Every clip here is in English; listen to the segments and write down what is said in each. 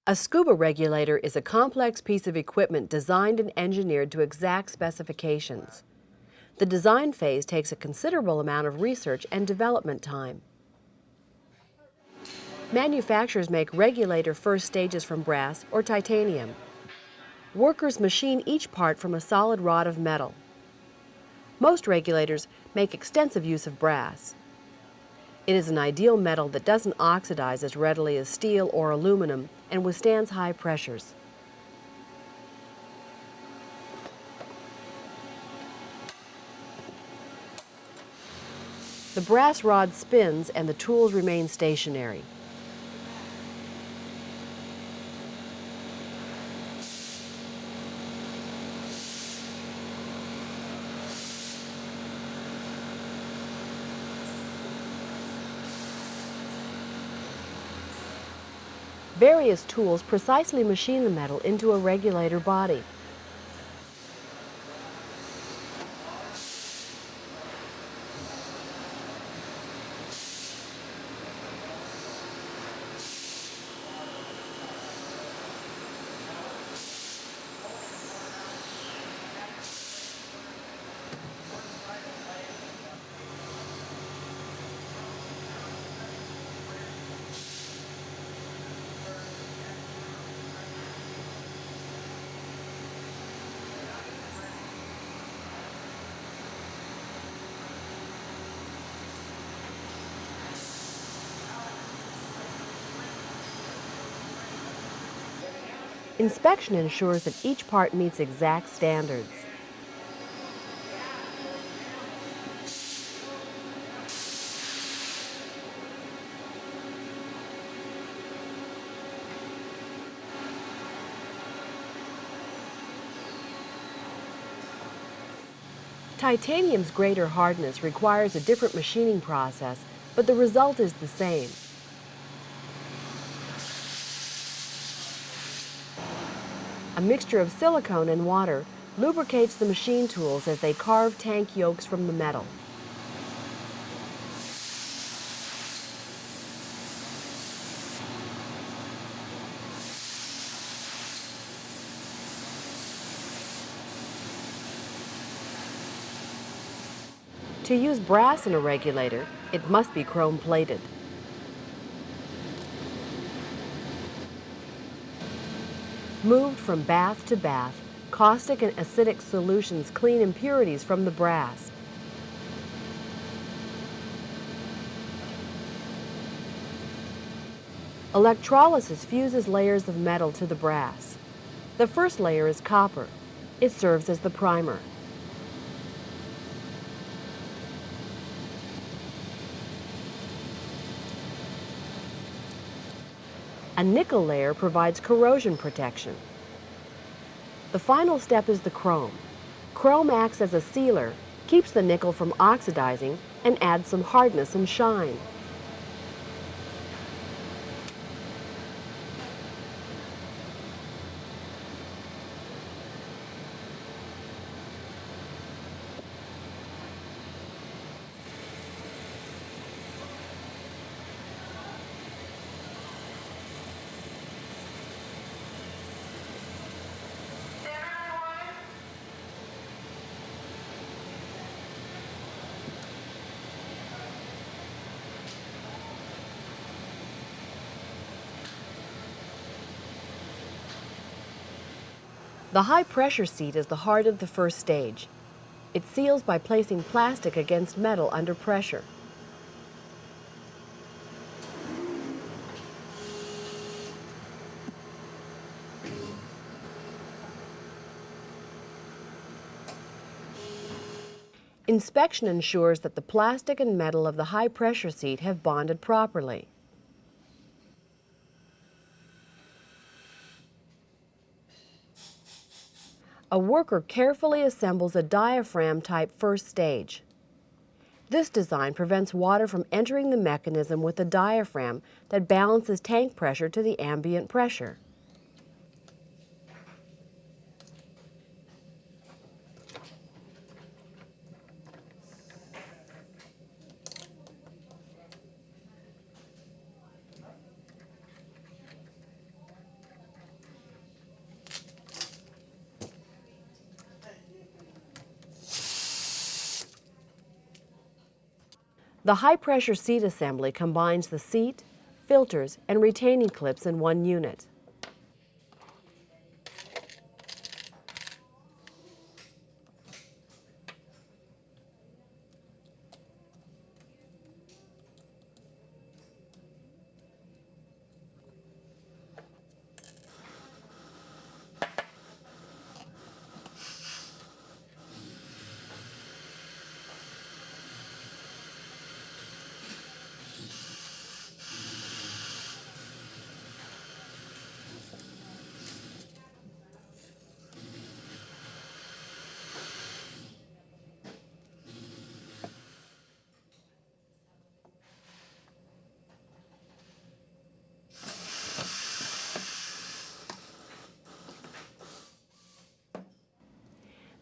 A scuba regulator is a complex piece of equipment designed and engineered to exact specifications. The design phase takes a considerable amount of research and development time. Manufacturers make regulator first stages from brass or titanium. Workers machine each part from a solid rod of metal. Most regulators make extensive use of brass. It is an ideal metal that doesn't oxidize as readily as steel or aluminum and withstands high pressures. The brass rod spins and the tools remain stationary. Various tools precisely machine the metal into a regulator body. Inspection ensures that each part meets exact standards. Titanium's greater hardness requires a different machining process, but the result is the same. A mixture of silicone and water lubricates the machine tools as they carve tank yolks from the metal. To use brass in a regulator, it must be chrome-plated. Moved from bath to bath, caustic and acidic solutions clean impurities from the brass. Electrolysis fuses layers of metal to the brass. The first layer is copper. It serves as the primer. A nickel layer provides corrosion protection. The final step is the chrome. Chrome acts as a sealer, keeps the nickel from oxidizing, and adds some hardness and shine. The high-pressure seat is the heart of the first stage. It seals by placing plastic against metal under pressure. Inspection ensures that the plastic and metal of the high-pressure seat have bonded properly. A worker carefully assembles a diaphragm-type first stage. This design prevents water from entering the mechanism with a diaphragm that balances tank pressure to the ambient pressure. The high-pressure seat assembly combines the seat, filters, and retaining clips in one unit.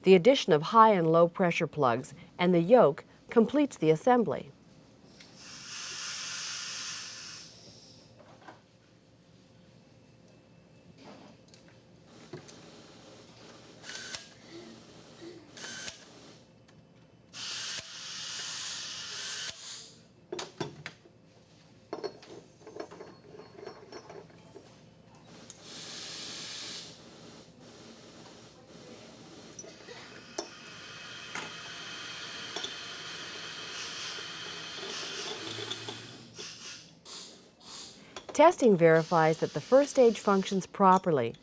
The addition of high and low pressure plugs and the yoke completes the assembly. Testing verifies that the first stage functions properly,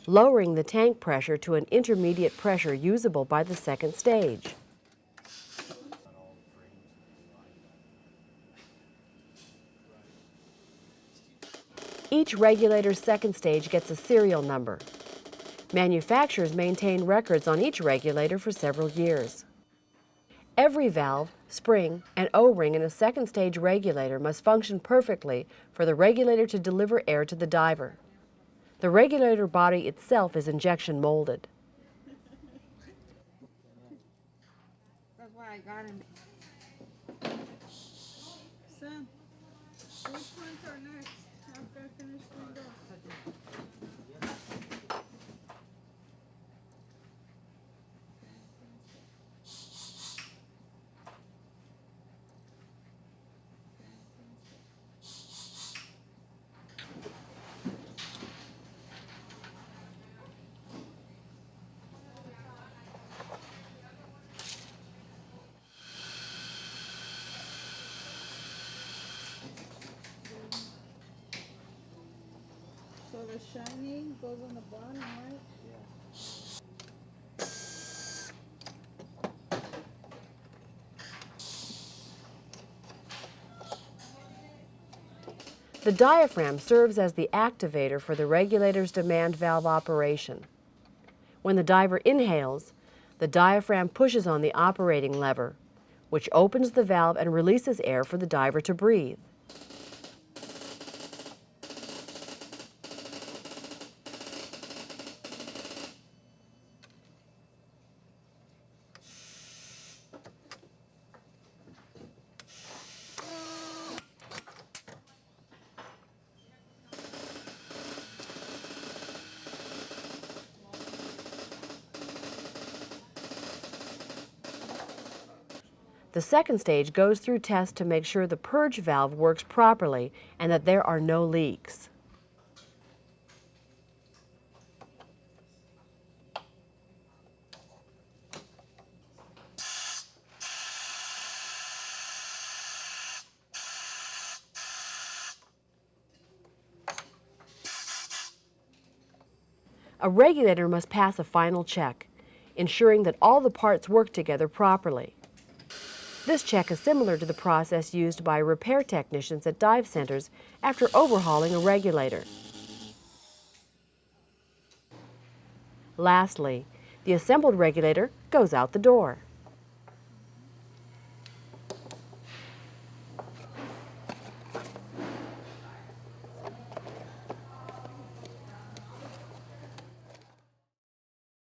lowering the tank pressure to an intermediate pressure usable by the second stage. Each regulator's second stage gets a serial number. Manufacturers maintain records on each regulator for several years. Every valve, spring, and O-ring in a second stage regulator must function perfectly for the regulator to deliver air to the diver. The regulator body itself is injection molded. That's why I got him. Son, which ones are next after I finish doing those? So the shiny goes on the bottom, right? The diaphragm serves as the activator for the regulator's demand valve operation. When the diver inhales, the diaphragm pushes on the operating lever, which opens the valve and releases air for the diver to breathe. The second stage goes through tests to make sure the purge valve works properly and that there are no leaks. A regulator must pass a final check, ensuring that all the parts work together properly. This check is similar to the process used by repair technicians at dive centers after overhauling a regulator. Lastly, the assembled regulator goes out the door.